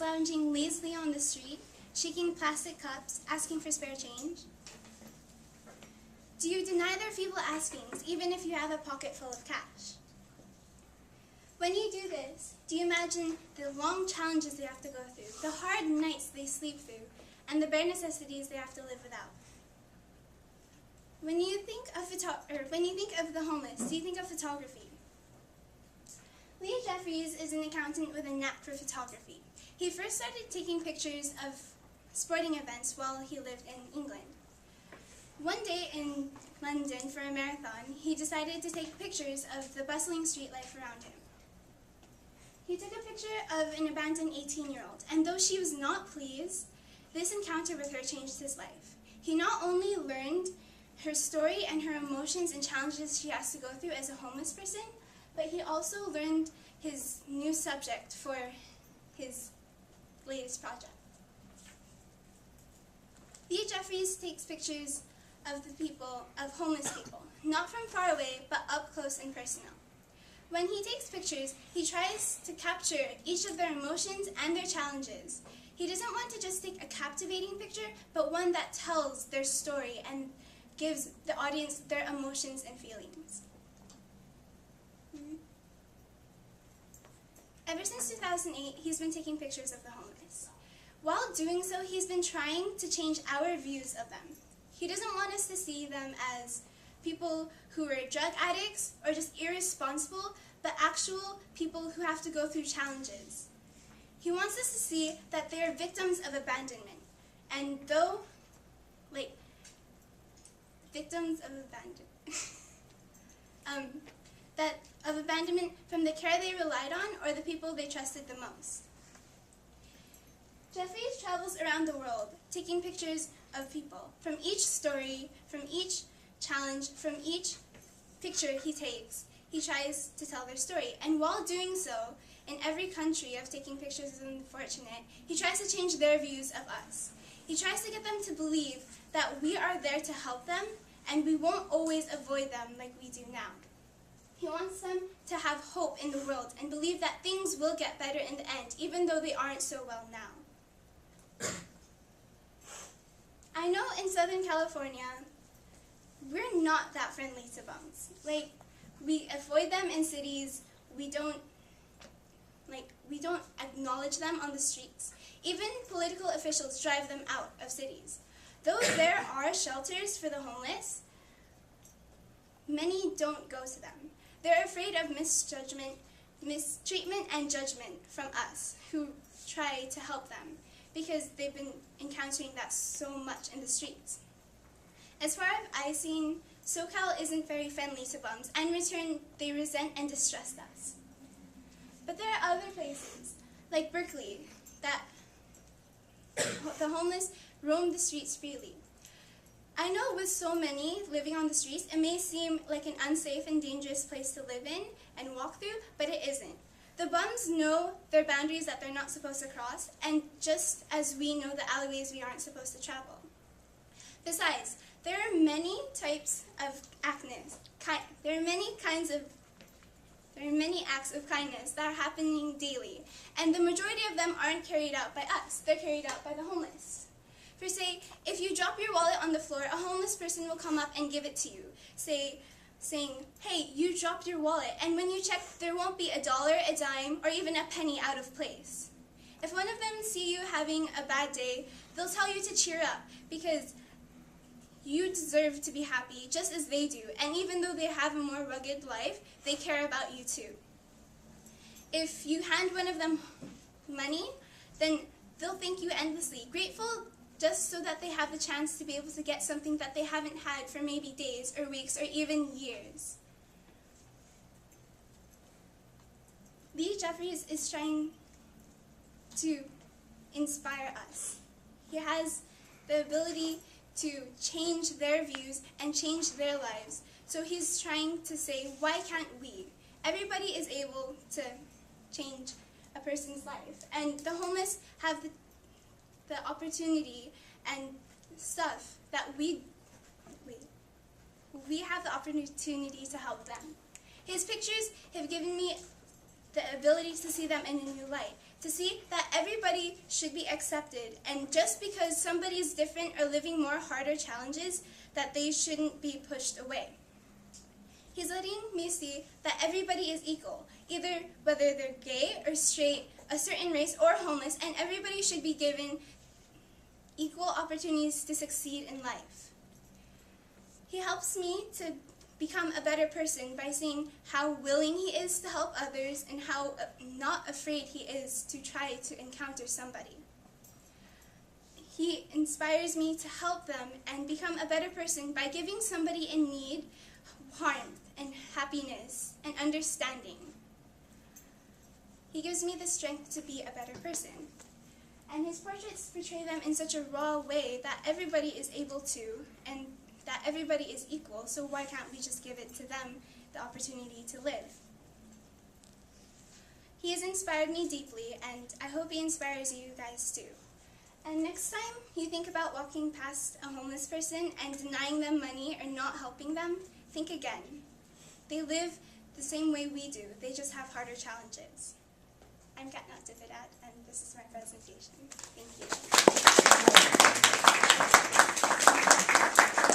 lounging lazily on the street, shaking plastic cups, asking for spare change? Do you deny their feeble askings, even if you have a pocket full of cash? When you do this, do you imagine the long challenges they have to go through, the hard nights they sleep through, and the bare necessities they have to live without? When you think of the homeless, do you think of photography? Lee Jeffries is an accountant with a knack for photography. He first started taking pictures of sporting events while he lived in England. One day in London for a marathon, he decided to take pictures of the bustling street life around him. He took a picture of an abandoned 18-year-old, and though she was not pleased, this encounter with her changed his life. He not only learned her story and her emotions and challenges she has to go through as a homeless person, but he also learned his new subject for his latest project. Lee Jeffries takes pictures of homeless people, not from far away, but up close and personal. When he takes pictures, he tries to capture each of their emotions and their challenges. He doesn't want to just take a captivating picture, but one that tells their story and gives the audience their emotions and feelings. Ever since 2008, he's been taking pictures of the homeless. While doing so, he's been trying to change our views of them. He doesn't want us to see them as people who are drug addicts or just irresponsible, but actual people who have to go through challenges. He wants us to see that they are victims of abandonment. And though, victims of abandonment from the care they relied on or the people they trusted the most. Jeffries travels around the world, taking pictures of people. From each story, from each challenge, from each picture he takes, he tries to tell their story. And while doing so, in every country of taking pictures of the unfortunate, he tries to change their views of us. He tries to get them to believe that we are there to help them, and we won't always avoid them like we do now. He wants them to have hope in the world and believe that things will get better in the end, even though they aren't so well now. I know in Southern California, we're not that friendly to bums. We avoid them in cities, we don't acknowledge them on the streets. Even political officials drive them out of cities. Though there are shelters for the homeless, many don't go to them. They're afraid of mistreatment and judgment from us who try to help them because they've been encountering that so much in the streets. As far as I've seen, SoCal isn't very friendly to bums, and in return, they resent and distrust us. But there are other places, like Berkeley, that the homeless roam the streets freely. I know with so many living on the streets, it may seem like an unsafe and dangerous place to live in and walk through, but it isn't. The bums know their boundaries that they're not supposed to cross, and just as we know the alleyways we aren't supposed to travel. Besides, there are many types of actness. There are many acts of kindness that are happening daily, and the majority of them aren't carried out by us. They're carried out by the homeless. For say, if you drop your wallet on the floor, a homeless person will come up and give it to you, saying, "Hey, you dropped your wallet," and when you check, there won't be $1, a dime, or even a penny out of place. If one of them see you having a bad day, they'll tell you to cheer up, because you deserve to be happy just as they do, and even though they have a more rugged life, they care about you too. If you hand one of them money, then they'll thank you endlessly, grateful just so that they have the chance to be able to get something that they haven't had for maybe days or weeks or even years. Lee Jeffries is trying to inspire us. He has the ability to change their views and change their lives. So he's trying to say, why can't we? Everybody is able to change a person's life. And the homeless have the opportunity and stuff that we have the opportunity to help them. His pictures have given me the ability to see them in a new light, to see that everybody should be accepted, and just because somebody is different or living more harder challenges, that they shouldn't be pushed away. He's letting me see that everybody is equal, either whether they're gay or straight, a certain race or homeless, and everybody should be given equal opportunities to succeed in life. He helps me to become a better person by seeing how willing he is to help others and how not afraid he is to try to encounter somebody. He inspires me to help them and become a better person by giving somebody in need warmth and happiness and understanding. He gives me the strength to be a better person. And his portraits portray them in such a raw way that everybody is able to, and that everybody is equal, so why can't we just give it to them the opportunity to live? He has inspired me deeply, and I hope he inspires you guys too. And next time you think about walking past a homeless person and denying them money or not helping them, think again. They live the same way we do, they just have harder challenges. I'm Katna Tifidat, and this is my presentation. Thank you.